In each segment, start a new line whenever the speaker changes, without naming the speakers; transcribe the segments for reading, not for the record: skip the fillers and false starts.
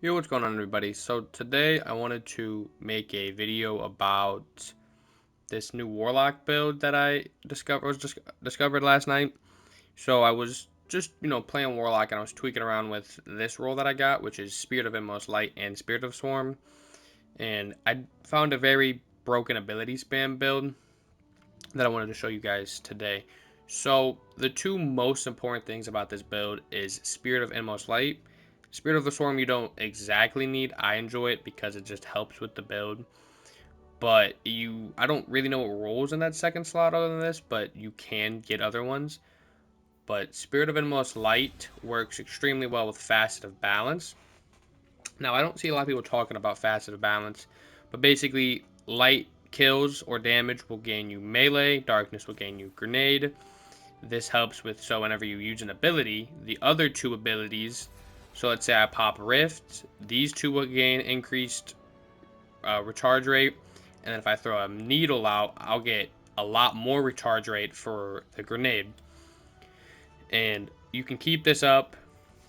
Yo, what's going on, everybody? So today I wanted to make a video about this new Warlock build that I discovered last night. So I was just playing Warlock, and I was tweaking around with this role that I got, which is Spirit of Inmost Light and Spirit of Swarm, and I found a very broken ability spam build that I wanted to show you guys today. So the two most important things about this build is Spirit of Inmost Light. Spirit of the Swarm you don't exactly need. I enjoy it because it just helps with the build. But I don't really know what roles in that second slot other than this, but you can get other ones. But Spirit of Inmost Light works extremely well with Facet of Balance. Now, I don't see a lot of people talking about Facet of Balance, but basically, light kills or damage will gain you melee, darkness will gain you grenade. This helps with, so whenever you use an ability, the other two abilities, so let's say I pop Rift, these two will gain increased recharge rate, and then if I throw a needle out, I'll get a lot more recharge rate for the grenade. And you can keep this up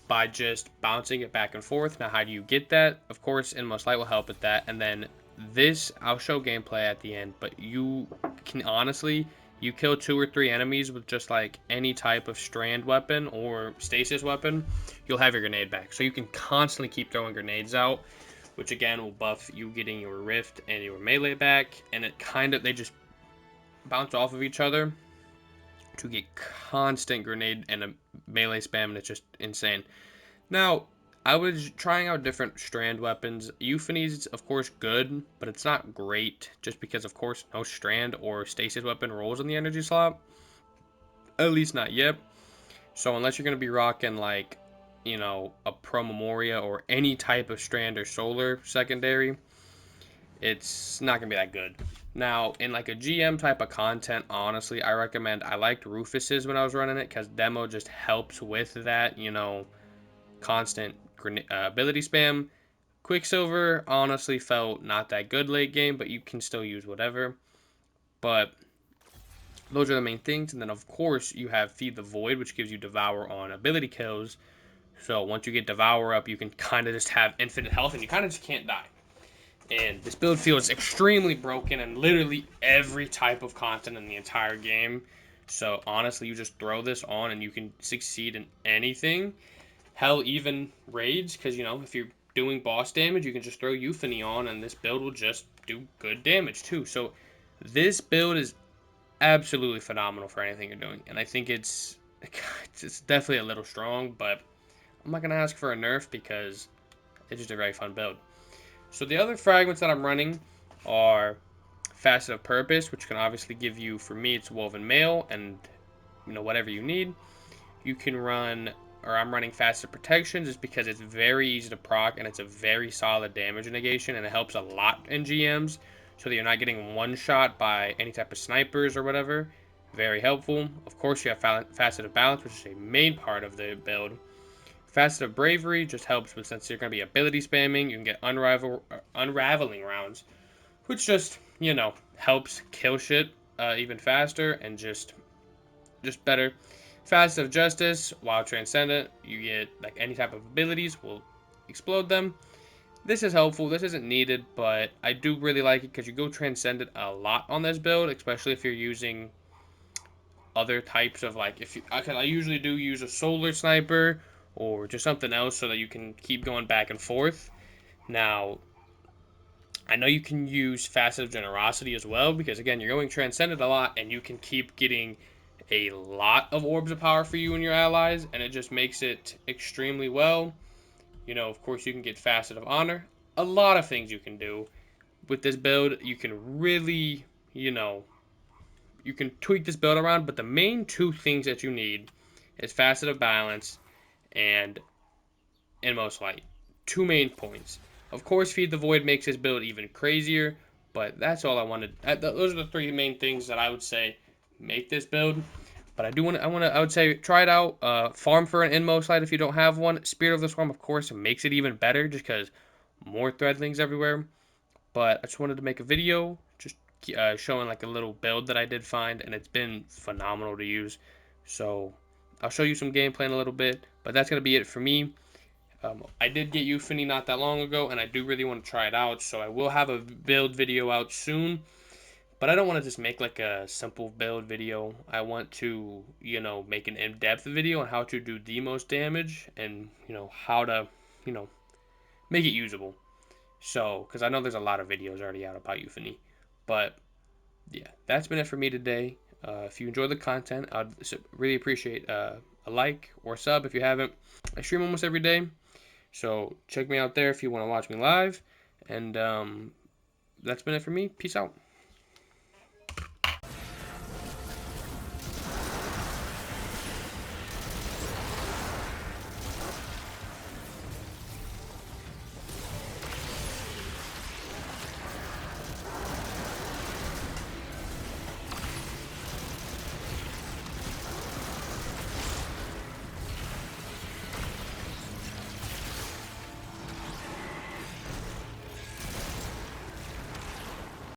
by just bouncing it back and forth. Now, how do you get that? Of course, Inmost Light will help with that. And then this, I'll show gameplay at the end, but you can honestly, you kill 2 or 3 enemies with just like any type of strand weapon or stasis weapon, you'll have your grenade back. So you can constantly keep throwing grenades out, which again will buff you getting your rift and your melee back. And they just bounce off of each other to get constant grenade and a melee spam, and it's just insane. Now, I was trying out different strand weapons. Euphony's, of course, good, but it's not great just because, of course, no strand or stasis weapon rolls in the energy slot. At least not yet. So unless you're going to be rocking, like, a Pro Memoria or any type of strand or solar secondary, it's not going to be that good. Now, in like a GM type of content, honestly, I liked Rufus's when I was running it because demo just helps with that, constant ability spam. Quicksilver honestly felt not that good late game, but you can still use whatever. But those are the main things. And then, of course, you have Feed the Void, which gives you Devour on ability kills. So once you get Devour up, you can kind of just have infinite health, and you kind of just can't die. And this build feels extremely broken in literally every type of content in the entire game. So honestly, you just throw this on and you can succeed in anything. Hell, even raids, because if you're doing boss damage, you can just throw Euphony on, and this build will just do good damage too. So this build is absolutely phenomenal for anything you're doing, and I think it's definitely a little strong, but I'm not gonna ask for a nerf because it's just a very fun build. So the other fragments that I'm running are Facet of Purpose, which can obviously give you, for me, it's Woven Mail and whatever you need. You can run, or I'm running Facet Protection just because it's very easy to proc and it's a very solid damage negation, and it helps a lot in GMs so that you're not getting one shot by any type of snipers or whatever. Very helpful. Of course, you have Facet of Balance, which is a main part of the build. Facet of Bravery just helps with, since you're going to be ability spamming, you can get unraveling rounds, which just, helps kill shit even faster and just better. Facet of Justice, while Transcendent, you get like any type of abilities will explode them. This is helpful. This isn't needed, but I do really like it because you go Transcendent a lot on this build, especially if you're using other types of, like, I usually do use a solar sniper or just something else so that you can keep going back and forth. Now, I know you can use Facet of Generosity as well because, again, you're going Transcendent a lot and you can keep getting a lot of orbs of power for you and your allies, and it just makes it extremely well. Of course, you can get Facet of Honor. A lot of things you can do with this build. You can really, you can tweak this build around, but the main two things that you need is Facet of Balance and Inmost Light. Two main points. Of course, Feed the Void makes this build even crazier, but that's all I wanted. Those are the three main things that I would say make this build. But I would say try it out. Farm for an Inmost Light if you don't have one. Spirit of the Swarm, of course, makes it even better just because more threadlings everywhere. But I just wanted to make a video just showing like a little build that I did find, and it's been phenomenal to use. So I'll show you some gameplay in a little bit, but that's going to be it for me. I did get Euphony not that long ago, and I do really want to try it out, so I will have a build video out soon. But I don't want to just make like a simple build video. I want to, make an in-depth video on how to do the most damage and, how to, you know, make it usable. So, because I know there's a lot of videos already out about Euphony. But, yeah, that's been it for me today. If you enjoy the content, I'd really appreciate a like or sub if you haven't. I stream almost every day. So, check me out there if you want to watch me live. And that's been it for me. Peace out.